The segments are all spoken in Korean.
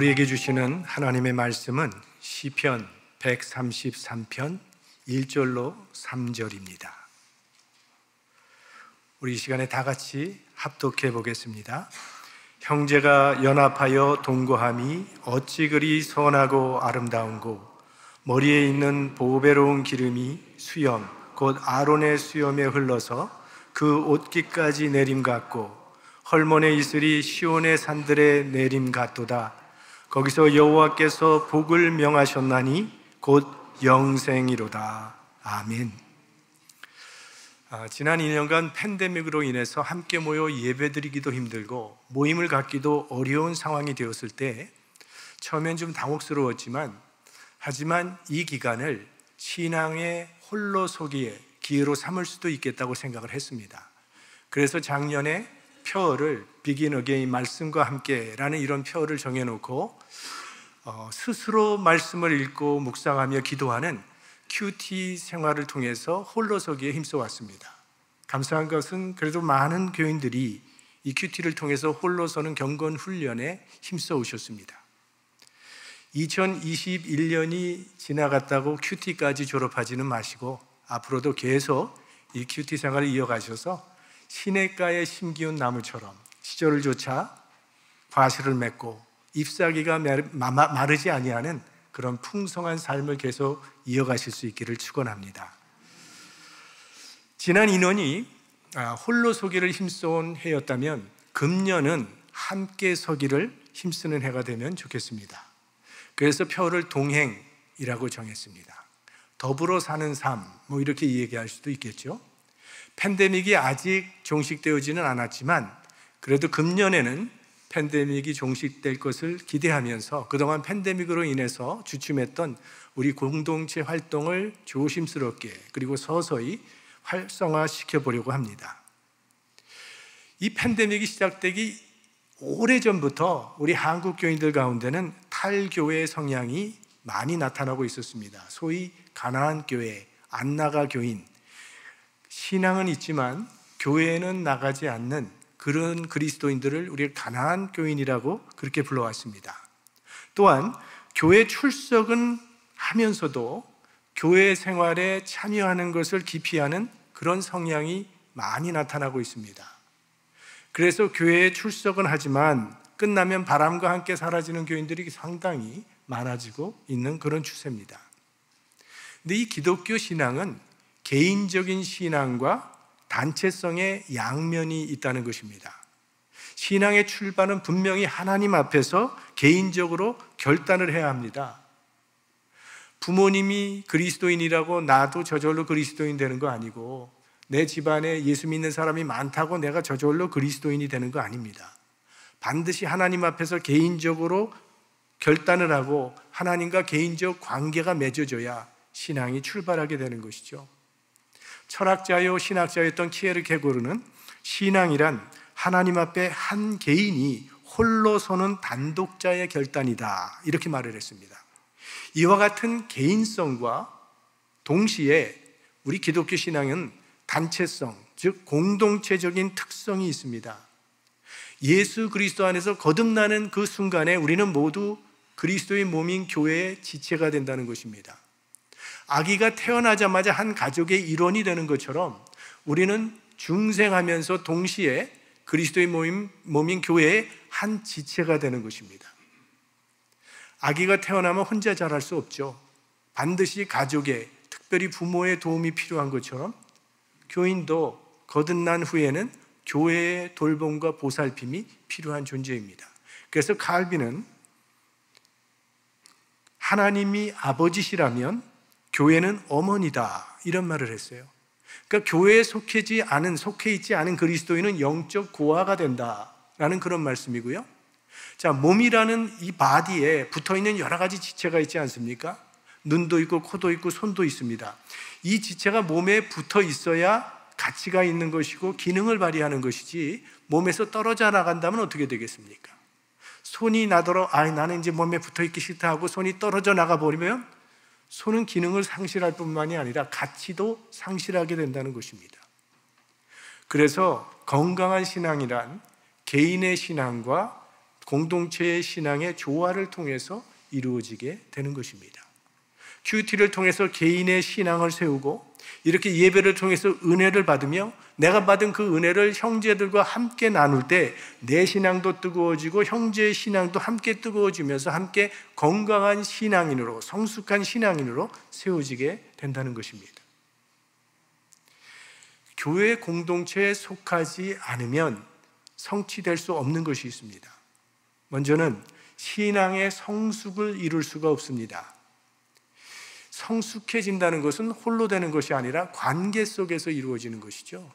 우리에게 주시는 하나님의 말씀은 시편 133편 1절로 3절입니다. 우리 이 시간에 다 같이 합독해 보겠습니다. 형제가 연합하여 동거함이 어찌 그리 선하고 아름다운고, 머리에 있는 보배로운 기름이 수염 곧 아론의 수염에 흘러서 그 옷깃까지 내림 같고, 헐몬의 이슬이 시온의 산들에 내림 같도다. 거기서 여호와께서 복을 명하셨나니 곧 영생이로다. 아멘. 지난 2년간 팬데믹으로 인해서 함께 모여 예배드리기도 힘들고 모임을 갖기도 어려운 상황이 되었을 때 처음엔 좀 당혹스러웠지만, 하지만 이 기간을 신앙의 홀로서기의 기회로 삼을 수도 있겠다고 생각을 했습니다. 그래서 작년에 표어를 Begin Again, 말씀과 함께라는 이런 표어를 정해놓고 스스로 말씀을 읽고 묵상하며 기도하는 큐티 생활을 통해서 홀로서기에 힘써왔습니다. 감사한 것은 그래도 많은 교인들이 이 큐티를 통해서 홀로서는 경건 훈련에 힘써 오셨습니다. 2021년이 지나갔다고 큐티까지 졸업하지는 마시고 앞으로도 계속 이 큐티 생활을 이어가셔서 시냇가에 심기운 나무처럼 시절을 쫓아 과실을 맺고 잎사귀가 마르지 아니하는 그런 풍성한 삶을 계속 이어가실 수 있기를 축원합니다. 지난 2년이 홀로 서기를 힘써온 해였다면 금년은 함께 서기를 힘쓰는 해가 되면 좋겠습니다. 그래서 표어를 동행이라고 정했습니다. 더불어 사는 삶, 이렇게 얘기할 수도 있겠죠. 팬데믹이 아직 종식되어지는 않았지만 그래도 금년에는 팬데믹이 종식될 것을 기대하면서 그동안 팬데믹으로 인해서 주춤했던 우리 공동체 활동을 조심스럽게 그리고 서서히 활성화시켜 보려고 합니다. 이 팬데믹이 시작되기 오래전부터 우리 한국 교인들 가운데는 탈교회 성향이 많이 나타나고 있었습니다. 소위 가나안 교회, 안 나가 교인, 신앙은 있지만 교회에는 나가지 않는 그런 그리스도인들을 우리가 가나안 교인이라고 그렇게 불러왔습니다. 또한 교회 출석은 하면서도 교회 생활에 참여하는 것을 기피하는 그런 성향이 많이 나타나고 있습니다. 그래서 교회에 출석은 하지만 끝나면 바람과 함께 사라지는 교인들이 상당히 많아지고 있는 그런 추세입니다. 근데 이 기독교 신앙은 개인적인 신앙과 단체성의 양면이 있다는 것입니다. 신앙의 출발은 분명히 하나님 앞에서 개인적으로 결단을 해야 합니다. 부모님이 그리스도인이라고 나도 저절로 그리스도인 되는 거 아니고, 내 집안에 예수 믿는 사람이 많다고 내가 저절로 그리스도인이 되는 거 아닙니다. 반드시 하나님 앞에서 개인적으로 결단을 하고 하나님과 개인적 관계가 맺어져야 신앙이 출발하게 되는 것이죠. 철학자요 신학자였던 키에르케고르는 신앙이란 하나님 앞에 한 개인이 홀로 서는 단독자의 결단이다, 이렇게 말을 했습니다. 이와 같은 개인성과 동시에 우리 기독교 신앙은 단체성, 즉 공동체적인 특성이 있습니다. 예수 그리스도 안에서 거듭나는 그 순간에 우리는 모두 그리스도의 몸인 교회의 지체가 된다는 것입니다. 아기가 태어나자마자 한 가족의 일원이 되는 것처럼 우리는 중생하면서 동시에 그리스도의 몸인 교회의 한 지체가 되는 것입니다. 아기가 태어나면 혼자 자랄 수 없죠. 반드시 가족의, 특별히 부모의 도움이 필요한 것처럼 교인도 거듭난 후에는 교회의 돌봄과 보살핌이 필요한 존재입니다. 그래서 칼빈은 하나님이 아버지시라면 교회는 어머니다, 이런 말을 했어요. 그러니까 교회에 속해 있지 않은 그리스도인은 영적 고아가 된다라는 그런 말씀이고요. 자, 몸이라는 이 바디에 붙어있는 여러 가지 지체가 있지 않습니까? 눈도 있고 코도 있고 손도 있습니다. 이 지체가 몸에 붙어 있어야 가치가 있는 것이고 기능을 발휘하는 것이지, 몸에서 떨어져 나간다면 어떻게 되겠습니까? 손이 나더러 나는 이제 몸에 붙어 있기 싫다 하고 손이 떨어져 나가 버리면 손은 기능을 상실할 뿐만이 아니라 가치도 상실하게 된다는 것입니다. 그래서 건강한 신앙이란 개인의 신앙과 공동체의 신앙의 조화를 통해서 이루어지게 되는 것입니다. 큐티를 통해서 개인의 신앙을 세우고 이렇게 예배를 통해서 은혜를 받으며 내가 받은 그 은혜를 형제들과 함께 나눌 때 내 신앙도 뜨거워지고 형제의 신앙도 함께 뜨거워지면서 함께 건강한 신앙인으로, 성숙한 신앙인으로 세워지게 된다는 것입니다. 교회 공동체에 속하지 않으면 성취될 수 없는 것이 있습니다. 먼저는 신앙의 성숙을 이룰 수가 없습니다. 성숙해진다는 것은 홀로 되는 것이 아니라 관계 속에서 이루어지는 것이죠.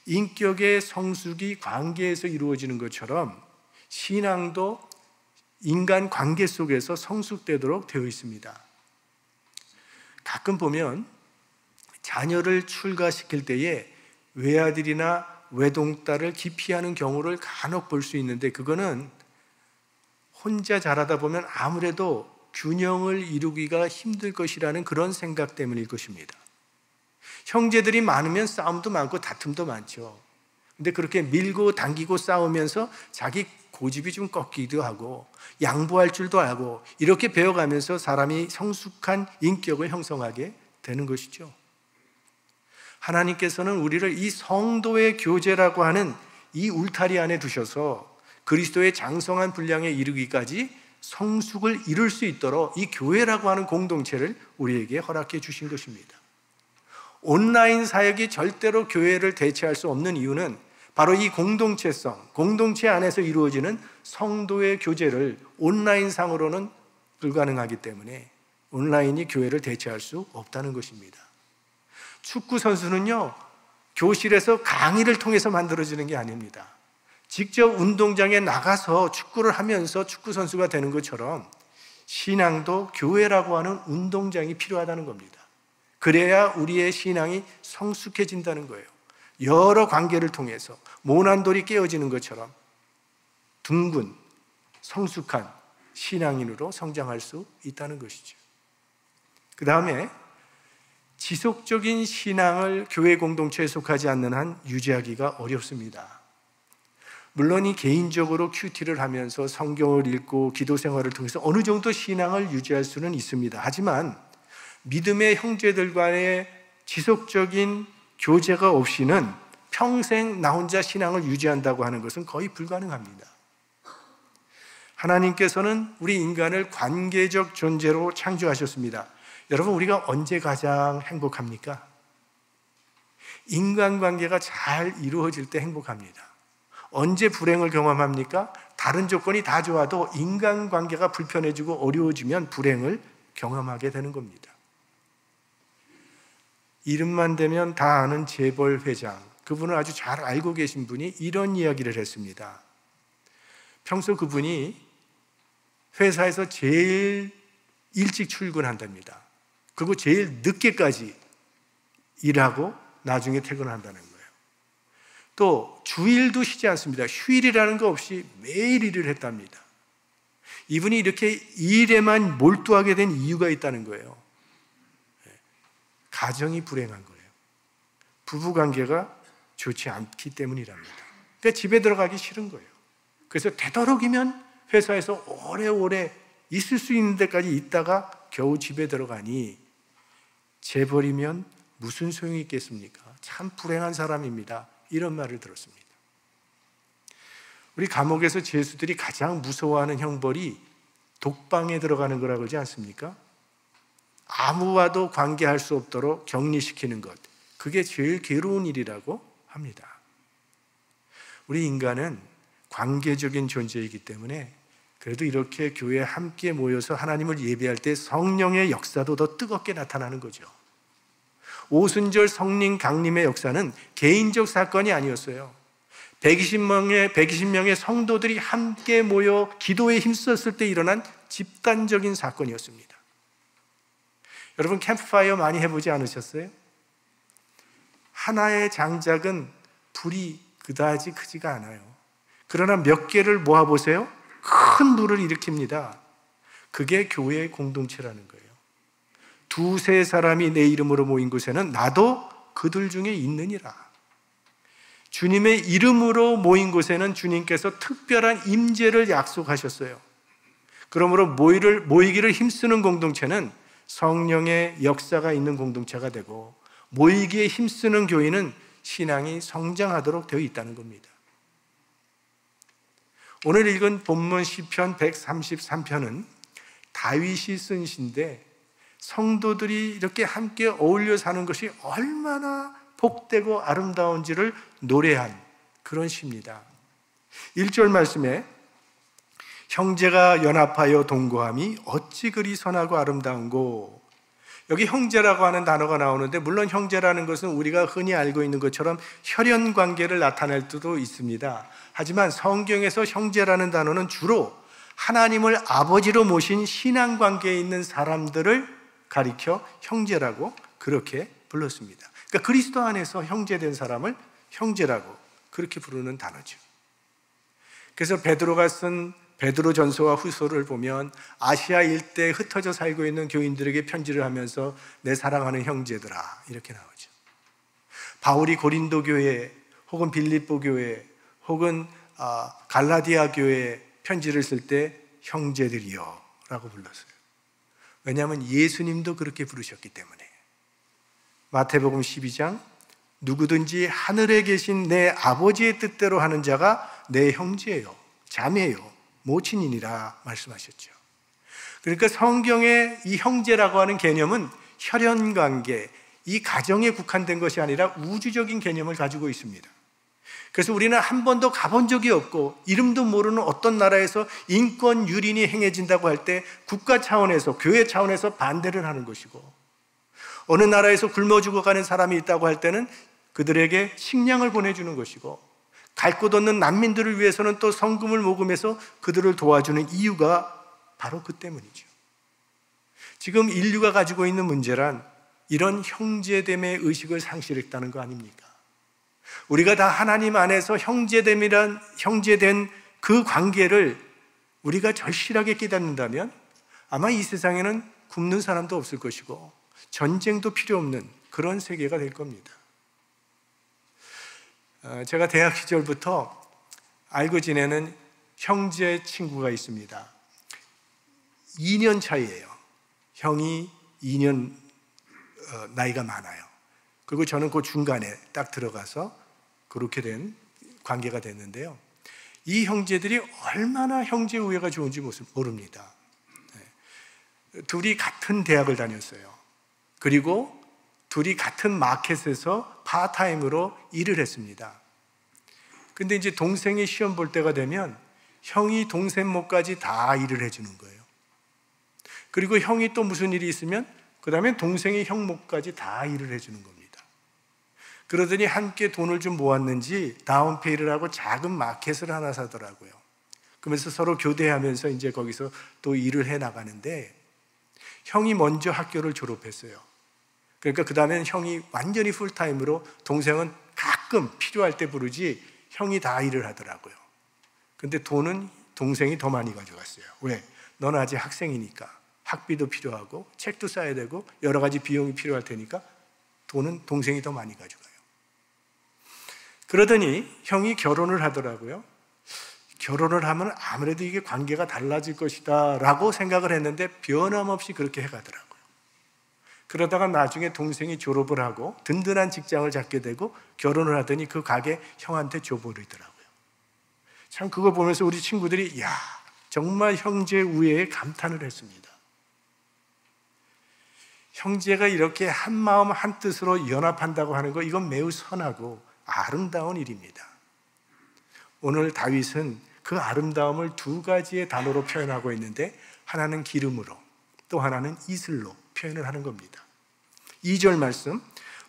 인격의 성숙이 관계에서 이루어지는 것처럼 신앙도 인간 관계 속에서 성숙되도록 되어 있습니다. 가끔 보면 자녀를 출가시킬 때에 외아들이나 외동딸을 기피하는 경우를 간혹 볼 수 있는데 그거는 혼자 자라다 보면 아무래도 균형을 이루기가 힘들 것이라는 그런 생각 때문일 것입니다. 형제들이 많으면 싸움도 많고 다툼도 많죠. 근데 그렇게 밀고 당기고 싸우면서 자기 고집이 좀 꺾이기도 하고 양보할 줄도 알고 이렇게 배워가면서 사람이 성숙한 인격을 형성하게 되는 것이죠. 하나님께서는 우리를 이 성도의 교제라고 하는 이 울타리 안에 두셔서 그리스도의 장성한 분량에 이르기까지 성숙을 이룰 수 있도록 이 교회라고 하는 공동체를 우리에게 허락해 주신 것입니다. 온라인 사역이 절대로 교회를 대체할 수 없는 이유는 바로 이 공동체성, 공동체 안에서 이루어지는 성도의 교제를 온라인 상으로는 불가능하기 때문에 온라인이 교회를 대체할 수 없다는 것입니다. 축구 선수는요, 교실에서 강의를 통해서 만들어지는 게 아닙니다. 직접 운동장에 나가서 축구를 하면서 축구 선수가 되는 것처럼 신앙도 교회라고 하는 운동장이 필요하다는 겁니다. 그래야 우리의 신앙이 성숙해진다는 거예요. 여러 관계를 통해서 모난돌이 깨어지는 것처럼 둥근 성숙한 신앙인으로 성장할 수 있다는 것이죠. 그 다음에 지속적인 신앙을 교회 공동체에 속하지 않는 한 유지하기가 어렵습니다. 물론 이 개인적으로 큐티를 하면서 성경을 읽고 기도 생활을 통해서 어느 정도 신앙을 유지할 수는 있습니다. 하지만 믿음의 형제들 간의 지속적인 교제가 없이는 평생 나 혼자 신앙을 유지한다고 하는 것은 거의 불가능합니다. 하나님께서는 우리 인간을 관계적 존재로 창조하셨습니다. 여러분, 우리가 언제 가장 행복합니까? 인간관계가 잘 이루어질 때 행복합니다. 언제 불행을 경험합니까? 다른 조건이 다 좋아도 인간관계가 불편해지고 어려워지면 불행을 경험하게 되는 겁니다. 이름만 대면 다 아는 재벌 회장, 그분을 아주 잘 알고 계신 분이 이런 이야기를 했습니다. 평소 그분이 회사에서 제일 일찍 출근한답니다. 그리고 제일 늦게까지 일하고 나중에 퇴근한다는 거예요. 또 주일도 쉬지 않습니다. 휴일이라는 거 없이 매일 일을 했답니다. 이분이 이렇게 일에만 몰두하게 된 이유가 있다는 거예요. 가정이 불행한 거예요. 부부관계가 좋지 않기 때문이랍니다. 그러니까 집에 들어가기 싫은 거예요. 그래서 되도록이면 회사에서 오래오래 있을 수 있는 데까지 있다가 겨우 집에 들어가니 재벌이면 무슨 소용이 있겠습니까? 참 불행한 사람입니다. 이런 말을 들었습니다. 우리 감옥에서 죄수들이 가장 무서워하는 형벌이 독방에 들어가는 거라고 그러지 않습니까? 아무와도 관계할 수 없도록 격리시키는 것, 그게 제일 괴로운 일이라고 합니다. 우리 인간은 관계적인 존재이기 때문에 그래도 이렇게 교회에 함께 모여서 하나님을 예배할 때 성령의 역사도 더 뜨겁게 나타나는 거죠. 오순절 성령 강림의 역사는 개인적 사건이 아니었어요. 120명의 성도들이 함께 모여 기도에 힘썼을 때 일어난 집단적인 사건이었습니다. 여러분, 캠프파이어 많이 해보지 않으셨어요? 하나의 장작은 불이 그다지 크지가 않아요. 그러나 몇 개를 모아보세요. 큰 불을 일으킵니다. 그게 교회의 공동체라는 거예요. 두세 사람이 내 이름으로 모인 곳에는 나도 그들 중에 있느니라. 주님의 이름으로 모인 곳에는 주님께서 특별한 임재를 약속하셨어요. 그러므로 모이기를 힘쓰는 공동체는 성령의 역사가 있는 공동체가 되고, 모이기에 힘쓰는 교회는 신앙이 성장하도록 되어 있다는 겁니다. 오늘 읽은 본문 시편 133편은 다윗이 쓴 시인데, 성도들이 이렇게 함께 어울려 사는 것이 얼마나 복되고 아름다운지를 노래한 그런 시입니다. 1절 말씀에 형제가 연합하여 동거함이 어찌 그리 선하고 아름다운고. 여기 형제라고 하는 단어가 나오는데, 물론 형제라는 것은 우리가 흔히 알고 있는 것처럼 혈연 관계를 나타낼 수도 있습니다. 하지만 성경에서 형제라는 단어는 주로 하나님을 아버지로 모신 신앙 관계에 있는 사람들을 가리켜 형제라고 그렇게 불렀습니다. 그러니까 그리스도 안에서 형제된 사람을 형제라고 그렇게 부르는 단어죠. 그래서 베드로가 쓴 베드로전서와 후서를 보면 아시아 일대에 흩어져 살고 있는 교인들에게 편지를 하면서 내 사랑하는 형제들아 이렇게 나오죠. 바울이 고린도 교회 혹은 빌립보 교회 혹은 갈라디아 교회에 편지를 쓸 때 형제들이여 라고 불렀어요. 왜냐하면 예수님도 그렇게 부르셨기 때문에. 마태복음 12장 누구든지 하늘에 계신 내 아버지의 뜻대로 하는 자가 내 형제요 자매요 모친이니라 말씀하셨죠. 그러니까 성경의 이 형제라고 하는 개념은 혈연관계, 이 가정에 국한된 것이 아니라 우주적인 개념을 가지고 있습니다. 그래서 우리는 한 번도 가본 적이 없고 이름도 모르는 어떤 나라에서 인권 유린이 행해진다고 할 때 국가 차원에서, 교회 차원에서 반대를 하는 것이고, 어느 나라에서 굶어 죽어가는 사람이 있다고 할 때는 그들에게 식량을 보내주는 것이고, 갈 곳 없는 난민들을 위해서는 또 성금을 모금해서 그들을 도와주는 이유가 바로 그 때문이죠. 지금 인류가 가지고 있는 문제란 이런 형제됨의 의식을 상실했다는 거 아닙니까? 우리가 다 하나님 안에서 형제된 그 관계를 우리가 절실하게 깨닫는다면 아마 이 세상에는 굶는 사람도 없을 것이고 전쟁도 필요 없는 그런 세계가 될 겁니다. 제가 대학 시절부터 알고 지내는 형제 친구가 있습니다. 2년 차이예요. 형이 2년 나이가 많아요. 그리고 저는 그 중간에 딱 들어가서 그렇게 된 관계가 됐는데요. 이 형제들이 얼마나 형제 우애가 좋은지 모릅니다. 둘이 같은 대학을 다녔어요. 그리고 둘이 같은 마켓에서 파타임으로 일을 했습니다. 근데 이제 동생이 시험 볼 때가 되면 형이 동생 몫까지 다 일을 해주는 거예요. 그리고 형이 또 무슨 일이 있으면 그 다음에 동생이 형 몫까지 다 일을 해주는 겁니다. 그러더니 함께 돈을 좀 모았는지 다운페이를 하고 작은 마켓을 하나 사더라고요. 그러면서 서로 교대하면서 이제 거기서 또 일을 해 나가는데, 형이 먼저 학교를 졸업했어요. 그러니까 그 다음엔 형이 완전히 풀타임으로, 동생은 가끔 필요할 때 부르지 형이 다 일을 하더라고요. 근데 돈은 동생이 더 많이 가져갔어요. 왜? 너는 아직 학생이니까 학비도 필요하고 책도 사야 되고 여러 가지 비용이 필요할 테니까 돈은 동생이 더 많이 가져가요. 그러더니 형이 결혼을 하더라고요. 결혼을 하면 아무래도 이게 관계가 달라질 것이다 라고 생각을 했는데 변함없이 그렇게 해가더라고요. 그러다가 나중에 동생이 졸업을 하고 든든한 직장을 잡게 되고 결혼을 하더니 그 가게 형한테 줘버리더라고요. 참 그거 보면서 우리 친구들이 야, 정말 형제 우애에 감탄을 했습니다. 형제가 이렇게 한 마음 한 뜻으로 연합한다고 하는 거, 이건 매우 선하고 아름다운 일입니다. 오늘 다윗은 그 아름다움을 두 가지의 단어로 표현하고 있는데, 하나는 기름으로, 또 하나는 이슬로 표현을 하는 겁니다. 2절 말씀,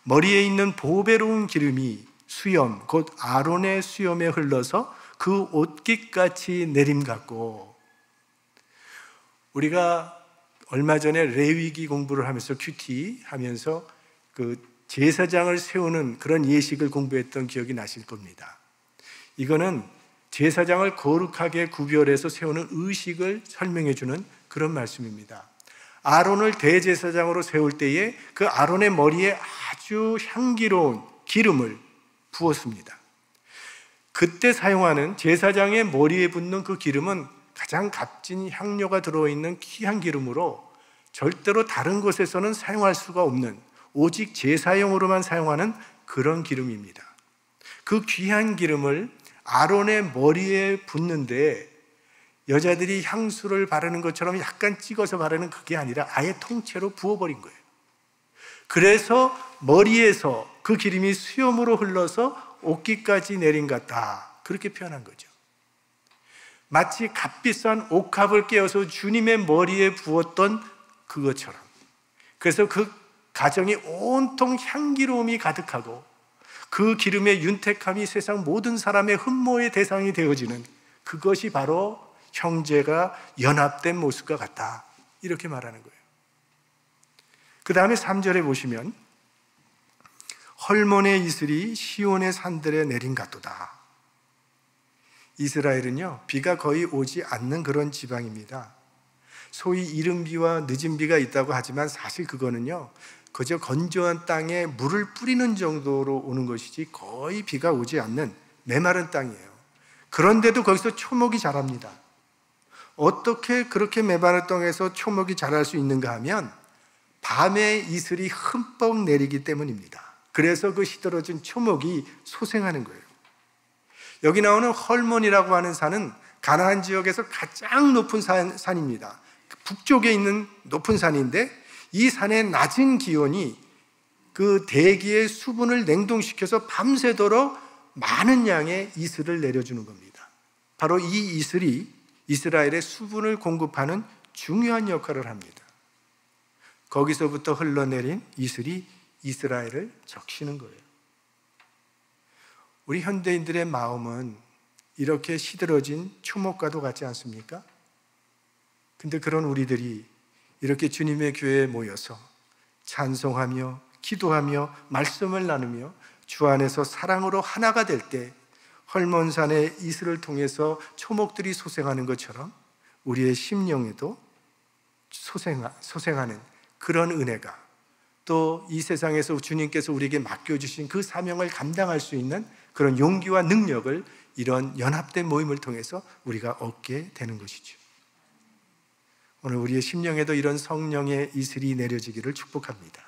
머리에 있는 보배로운 기름이 수염, 곧 아론의 수염에 흘러서 그 옷깃같이 내림 같고. 우리가 얼마 전에 레위기 공부를 하면서 큐티 하면서 그 제사장을 세우는 그런 예식을 공부했던 기억이 나실 겁니다. 이거는 제사장을 거룩하게 구별해서 세우는 의식을 설명해 주는 그런 말씀입니다. 아론을 대제사장으로 세울 때에 그 아론의 머리에 아주 향기로운 기름을 부었습니다. 그때 사용하는 제사장의 머리에 붓는 그 기름은 가장 값진 향료가 들어있는 귀한 기름으로 절대로 다른 곳에서는 사용할 수가 없는, 오직 제사용으로만 사용하는 그런 기름입니다. 그 귀한 기름을 아론의 머리에 붓는데 여자들이 향수를 바르는 것처럼 약간 찍어서 바르는 그게 아니라 아예 통째로 부어버린 거예요. 그래서 머리에서 그 기름이 수염으로 흘러서 옷깃까지 내린 것 같다, 그렇게 표현한 거죠. 마치 값비싼 옥합을 깨어서 주님의 머리에 부었던 그것처럼. 그래서 그 가정이 온통 향기로움이 가득하고 그 기름의 윤택함이 세상 모든 사람의 흠모의 대상이 되어지는, 그것이 바로 형제가 연합된 모습과 같다, 이렇게 말하는 거예요. 그 다음에 3절에 보시면 헐몬의 이슬이 시온의 산들에 내린 같도다. 이스라엘은요, 비가 거의 오지 않는 그런 지방입니다. 소위 이른 비와 늦은 비가 있다고 하지만 사실 그거는요, 그저 건조한 땅에 물을 뿌리는 정도로 오는 것이지 거의 비가 오지 않는 메마른 땅이에요. 그런데도 거기서 초목이 자랍니다. 어떻게 그렇게 메마른 땅에서 초목이 자랄 수 있는가 하면 밤에 이슬이 흠뻑 내리기 때문입니다. 그래서 그 시들어진 초목이 소생하는 거예요. 여기 나오는 헐몬이라고 하는 산은 가나안 지역에서 가장 높은 산입니다. 북쪽에 있는 높은 산인데 이 산의 낮은 기온이 그 대기의 수분을 냉동시켜서 밤새도록 많은 양의 이슬을 내려주는 겁니다. 바로 이 이슬이 이스라엘의 수분을 공급하는 중요한 역할을 합니다. 거기서부터 흘러내린 이슬이 이스라엘을 적시는 거예요. 우리 현대인들의 마음은 이렇게 시들어진 초목과도 같지 않습니까? 근데 그런 우리들이 이렇게 주님의 교회에 모여서 찬송하며 기도하며 말씀을 나누며 주 안에서 사랑으로 하나가 될 때 헐몬산의 이슬을 통해서 초목들이 소생하는 것처럼 우리의 심령에도 소생하는 그런 은혜가, 또 이 세상에서 주님께서 우리에게 맡겨주신 그 사명을 감당할 수 있는 그런 용기와 능력을 이런 연합된 모임을 통해서 우리가 얻게 되는 것이죠. 오늘 우리의 심령에도 이런 성령의 이슬이 내려지기를 축복합니다.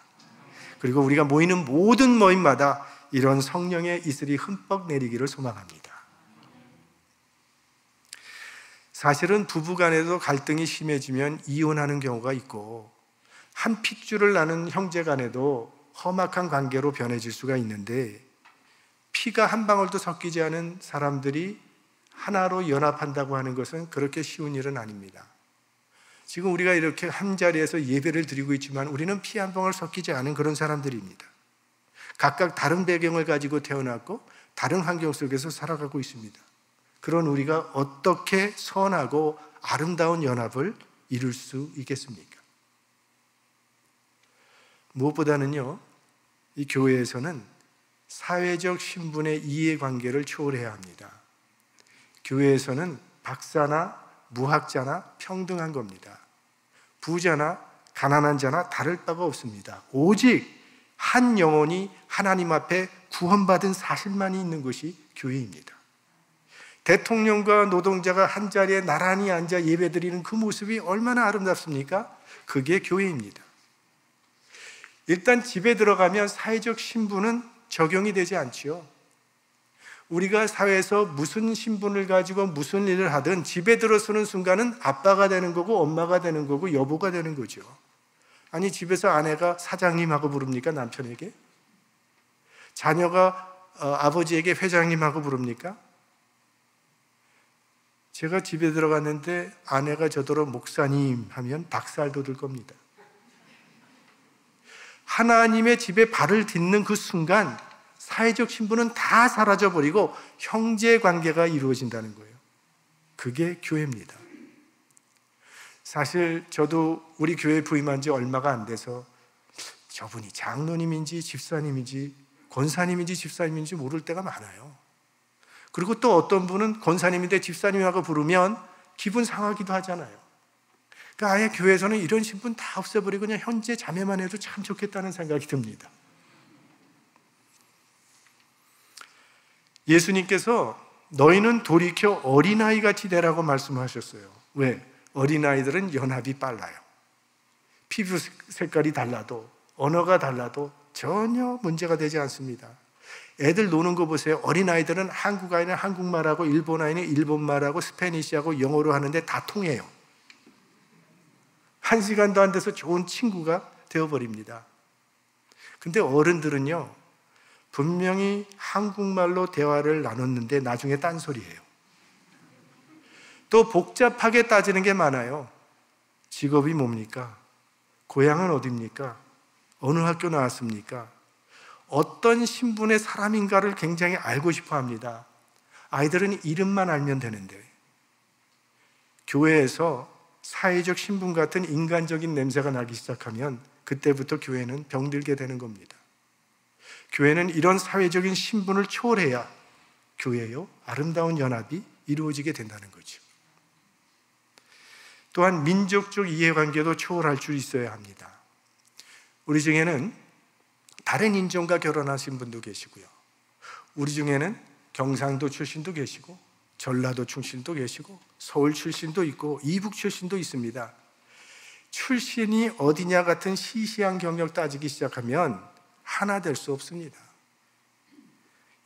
그리고 우리가 모이는 모든 모임마다 이런 성령의 이슬이 흠뻑 내리기를 소망합니다. 사실은 부부간에도 갈등이 심해지면 이혼하는 경우가 있고, 한 핏줄을 나눈 형제간에도 험악한 관계로 변해질 수가 있는데, 피가 한 방울도 섞이지 않은 사람들이 하나로 연합한다고 하는 것은 그렇게 쉬운 일은 아닙니다. 지금 우리가 이렇게 한자리에서 예배를 드리고 있지만 우리는 피 한 방울 섞이지 않은 그런 사람들입니다. 각각 다른 배경을 가지고 태어났고 다른 환경 속에서 살아가고 있습니다. 그런 우리가 어떻게 선하고 아름다운 연합을 이룰 수 있겠습니까? 무엇보다는요, 이 교회에서는 사회적 신분의 이해관계를 초월해야 합니다. 교회에서는 박사나 무학자나 평등한 겁니다. 부자나 가난한 자나 다를 바가 없습니다. 오직 한 영혼이 하나님 앞에 구원받은 사실만이 있는 것이 교회입니다. 대통령과 노동자가 한자리에 나란히 앉아 예배드리는 그 모습이 얼마나 아름답습니까? 그게 교회입니다. 일단 집에 들어가면 사회적 신분은 적용이 되지 않지요. 우리가 사회에서 무슨 신분을 가지고 무슨 일을 하든 집에 들어서는 순간은 아빠가 되는 거고 엄마가 되는 거고 여보가 되는 거죠. 아니, 집에서 아내가 사장님하고 부릅니까? 남편에게? 자녀가 아버지에게 회장님하고 부릅니까? 제가 집에 들어갔는데 아내가 저더러 목사님 하면 닭살 돋을 겁니다. 하나님의 집에 발을 딛는 그 순간 사회적 신분은 다 사라져버리고 형제 관계가 이루어진다는 거예요. 그게 교회입니다. 사실 저도 우리 교회 부임한 지 얼마가 안 돼서 저분이 장로님인지 집사님인지 권사님인지 집사님인지 모를 때가 많아요. 그리고 또 어떤 분은 권사님인데 집사님하고 부르면 기분 상하기도 하잖아요. 그러니까 아예 교회에서는 이런 신분 다 없애버리고 그냥 현재 자매만 해도 참 좋겠다는 생각이 듭니다. 예수님께서 너희는 돌이켜 어린아이같이 되라고 말씀하셨어요. 왜? 어린아이들은 연합이 빨라요. 피부 색깔이 달라도, 언어가 달라도 전혀 문제가 되지 않습니다. 애들 노는 거 보세요. 어린아이들은 한국 아이는 한국말하고 일본 아이는 일본말하고 스페니쉬하고 영어로 하는데 다 통해요. 1시간도 안 돼서 좋은 친구가 되어버립니다. 근데 어른들은요, 분명히 한국말로 대화를 나눴는데 나중에 딴소리예요. 또 복잡하게 따지는 게 많아요. 직업이 뭡니까? 고향은 어디입니까? 어느 학교 나왔습니까? 어떤 신분의 사람인가를 굉장히 알고 싶어 합니다. 아이들은 이름만 알면 되는데, 교회에서 사회적 신분 같은 인간적인 냄새가 나기 시작하면 그때부터 교회는 병들게 되는 겁니다. 교회는 이런 사회적인 신분을 초월해야 교회요, 아름다운 연합이 이루어지게 된다는 거죠. 또한 민족적 이해관계도 초월할 줄 있어야 합니다. 우리 중에는 다른 인종과 결혼하신 분도 계시고요, 우리 중에는 경상도 출신도 계시고 전라도 출신도 계시고 서울 출신도 있고 이북 출신도 있습니다. 출신이 어디냐 같은 시시한 경력 따지기 시작하면 하나 될 수 없습니다.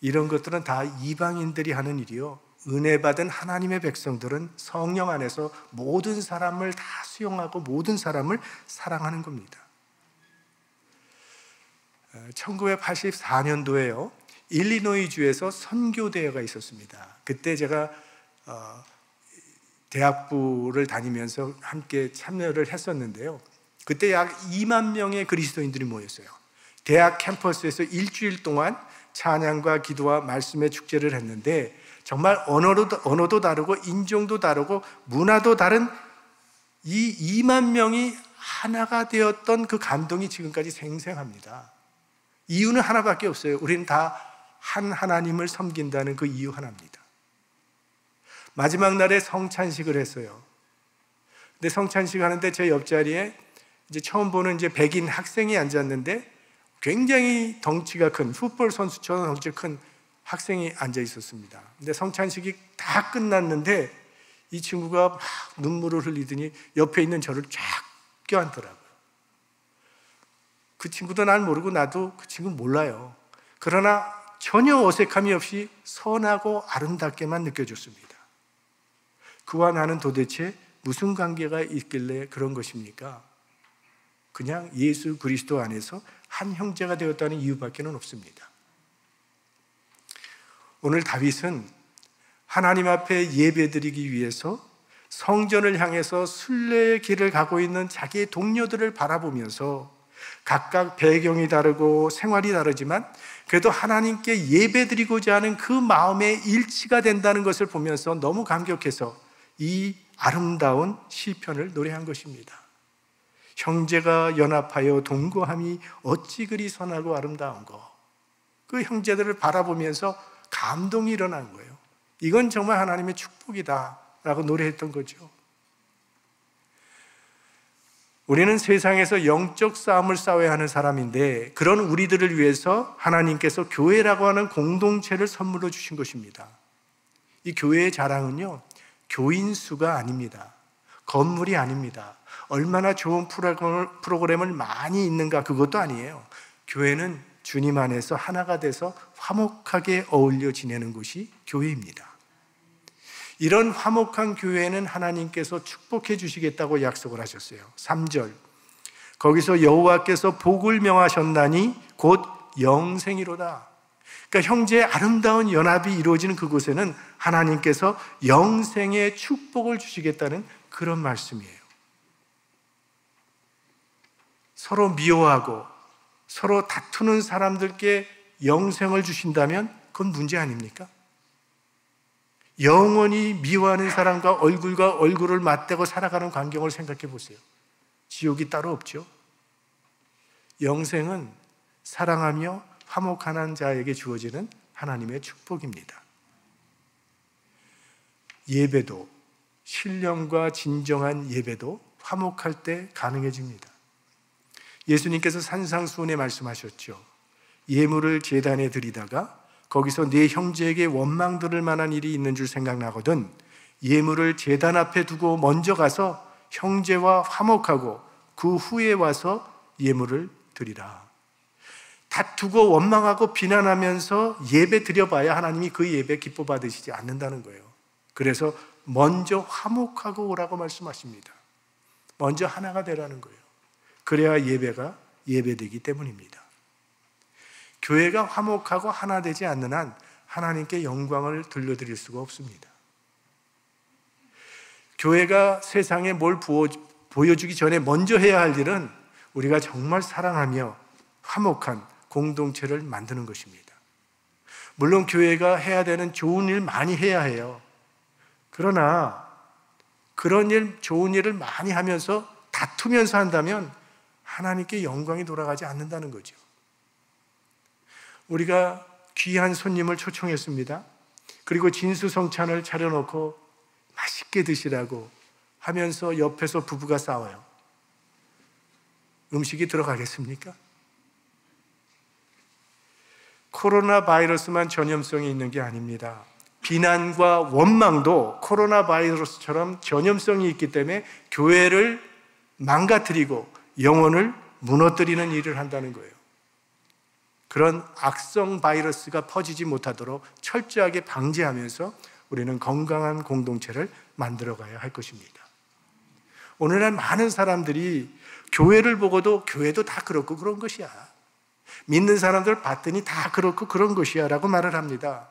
이런 것들은 다 이방인들이 하는 일이요, 은혜 받은 하나님의 백성들은 성령 안에서 모든 사람을 다 수용하고 모든 사람을 사랑하는 겁니다. 1984년도에요 일리노이주에서 선교대회가 있었습니다. 그때 제가 대학부를 다니면서 함께 참여를 했었는데요, 그때 약 2만 명의 그리스도인들이 모였어요. 대학 캠퍼스에서 일주일 동안 찬양과 기도와 말씀의 축제를 했는데, 정말 언어도 다르고 인종도 다르고 문화도 다른 이 2만 명이 하나가 되었던 그 감동이 지금까지 생생합니다. 이유는 하나밖에 없어요. 우리는 다 한 하나님을 섬긴다는 그 이유 하나입니다. 마지막 날에 성찬식을 했어요. 근데 성찬식 하는데 제 옆자리에 이제 처음 보는 이제 백인 학생이 앉았는데, 굉장히 덩치가 큰, 풋볼 선수처럼 덩치 큰 학생이 앉아 있었습니다. 근데 성찬식이 다 끝났는데 이 친구가 막 눈물을 흘리더니 옆에 있는 저를 쫙 껴안더라고요. 그 친구도 날 모르고 나도 그 친구 몰라요. 그러나 전혀 어색함이 없이 선하고 아름답게만 느껴졌습니다. 그와 나는 도대체 무슨 관계가 있길래 그런 것입니까? 그냥 예수 그리스도 안에서 한 형제가 되었다는 이유밖에 없습니다. 오늘 다윗은 하나님 앞에 예배드리기 위해서 성전을 향해서 순례의 길을 가고 있는 자기의 동료들을 바라보면서 각각 배경이 다르고 생활이 다르지만 그래도 하나님께 예배드리고자 하는 그 마음의 일치가 된다는 것을 보면서 너무 감격해서 이 아름다운 시편을 노래한 것입니다. 형제가 연합하여 동거함이 어찌 그리 선하고 아름다운고. 그 형제들을 바라보면서 감동이 일어난 거예요. 이건 정말 하나님의 축복이다 라고 노래했던 거죠. 우리는 세상에서 영적 싸움을 싸워야 하는 사람인데, 그런 우리들을 위해서 하나님께서 교회라고 하는 공동체를 선물로 주신 것입니다. 이 교회의 자랑은요, 교인 수가 아닙니다. 건물이 아닙니다. 얼마나 좋은 프로그램을 많이 있는가, 그것도 아니에요. 교회는 주님 안에서 하나가 돼서 화목하게 어울려 지내는 곳이 교회입니다. 이런 화목한 교회는 하나님께서 축복해 주시겠다고 약속을 하셨어요. 3절, 거기서 여호와께서 복을 명하셨나니 곧 영생이로다. 그러니까 형제의 아름다운 연합이 이루어지는 그곳에는 하나님께서 영생의 축복을 주시겠다는 그런 말씀이에요. 서로 미워하고 서로 다투는 사람들께 영생을 주신다면 그건 문제 아닙니까? 영원히 미워하는 사람과 얼굴과 얼굴을 맞대고 살아가는 광경을 생각해 보세요. 지옥이 따로 없죠. 영생은 사랑하며 화목하는 자에게 주어지는 하나님의 축복입니다. 예배도, 신령과 진정한 예배도 화목할 때 가능해집니다. 예수님께서 산상수훈에 말씀하셨죠. 예물을 제단에 드리다가 거기서 네 형제에게 원망 들을 만한 일이 있는 줄 생각나거든 예물을 제단 앞에 두고 먼저 가서 형제와 화목하고 그 후에 와서 예물을 드리라. 다투고 원망하고 비난하면서 예배 드려봐야 하나님이 그 예배 기뻐 받으시지 않는다는 거예요. 그래서 먼저 화목하고 오라고 말씀하십니다. 먼저 하나가 되라는 거예요. 그래야 예배가 예배되기 때문입니다. 교회가 화목하고 하나 되지 않는 한 하나님께 영광을 돌려드릴 수가 없습니다. 교회가 세상에 뭘 보여주기 전에 먼저 해야 할 일은 우리가 정말 사랑하며 화목한 공동체를 만드는 것입니다. 물론 교회가 해야 되는 좋은 일 많이 해야 해요. 그러나 그런 일, 좋은 일을 많이 하면서 다투면서 한다면 하나님께 영광이 돌아가지 않는다는 거죠. 우리가 귀한 손님을 초청했습니다. 그리고 진수성찬을 차려놓고 맛있게 드시라고 하면서 옆에서 부부가 싸워요. 음식이 들어가겠습니까? 코로나 바이러스만 전염성이 있는 게 아닙니다. 비난과 원망도 코로나 바이러스처럼 전염성이 있기 때문에 교회를 망가뜨리고 영혼을 무너뜨리는 일을 한다는 거예요. 그런 악성 바이러스가 퍼지지 못하도록 철저하게 방지하면서 우리는 건강한 공동체를 만들어가야 할 것입니다. 오늘날 많은 사람들이 교회를 보고도 교회도 다 그렇고 그런 것이야, 믿는 사람들 봤더니 다 그렇고 그런 것이야 라고 말을 합니다.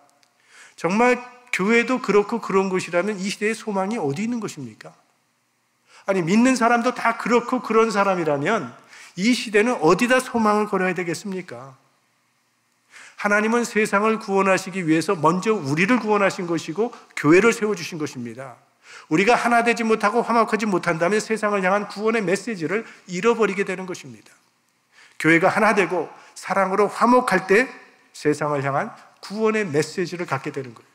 정말 교회도 그렇고 그런 것이라면 이 시대의 소망이 어디 있는 것입니까? 아니, 믿는 사람도 다 그렇고 그런 사람이라면 이 시대는 어디다 소망을 걸어야 되겠습니까? 하나님은 세상을 구원하시기 위해서 먼저 우리를 구원하신 것이고 교회를 세워주신 것입니다. 우리가 하나 되지 못하고 화목하지 못한다면 세상을 향한 구원의 메시지를 잃어버리게 되는 것입니다. 교회가 하나 되고 사랑으로 화목할 때 세상을 향한 구원의 메시지를 갖게 되는 거예요.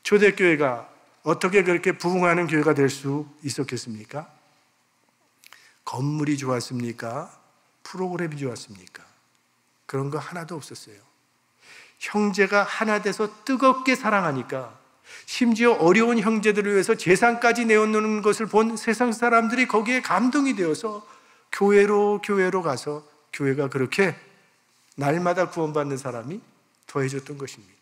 초대교회가 어떻게 그렇게 부흥하는 교회가 될 수 있었겠습니까? 건물이 좋았습니까? 프로그램이 좋았습니까? 그런 거 하나도 없었어요. 형제가 하나 돼서 뜨겁게 사랑하니까, 심지어 어려운 형제들을 위해서 재산까지 내어놓는 것을 본 세상 사람들이 거기에 감동이 되어서 교회로 가서 교회가 그렇게 날마다 구원받는 사람이 더해졌던 것입니다.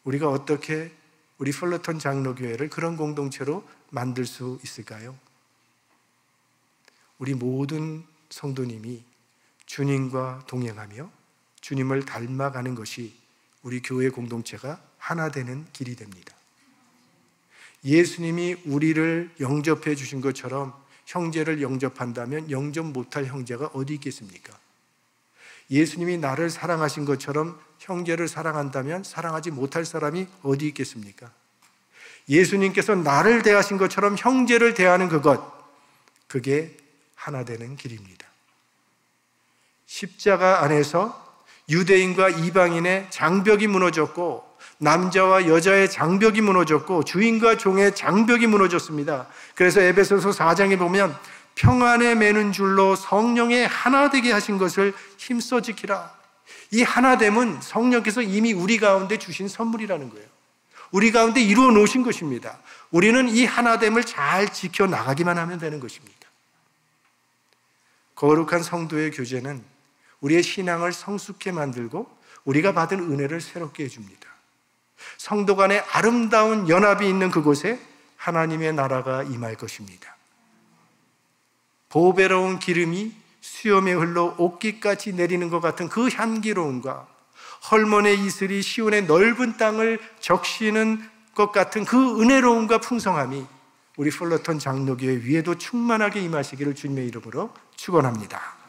우리가 어떻게 우리 플러턴 장로교회를 그런 공동체로 만들 수 있을까요? 우리 모든 성도님이 주님과 동행하며 주님을 닮아가는 것이 우리 교회 공동체가 하나 되는 길이 됩니다. 예수님이 우리를 영접해 주신 것처럼 형제를 영접한다면 영접 못할 형제가 어디 있겠습니까? 예수님이 나를 사랑하신 것처럼 형제를 사랑한다면 사랑하지 못할 사람이 어디 있겠습니까? 예수님께서 나를 대하신 것처럼 형제를 대하는 그게 하나 되는 길입니다. 십자가 안에서 유대인과 이방인의 장벽이 무너졌고 남자와 여자의 장벽이 무너졌고 주인과 종의 장벽이 무너졌습니다. 그래서 에베소서 4장에 보면 평안에 매는 줄로 성령의 하나 되게 하신 것을 힘써 지키라. 이 하나됨은 성령께서 이미 우리 가운데 주신 선물이라는 거예요. 우리 가운데 이루어 놓으신 것입니다. 우리는 이 하나됨을 잘 지켜나가기만 하면 되는 것입니다. 거룩한 성도의 교제는 우리의 신앙을 성숙케 만들고 우리가 받은 은혜를 새롭게 해줍니다. 성도 간의 아름다운 연합이 있는 그곳에 하나님의 나라가 임할 것입니다. 보배로운 기름이 수염에 흘러 옷깃같이 내리는 것 같은 그 향기로움과 헐몬의 이슬이 시온의 넓은 땅을 적시는 것 같은 그 은혜로움과 풍성함이 우리 플러턴 장로교회 위에도 충만하게 임하시기를 주님의 이름으로 축원합니다.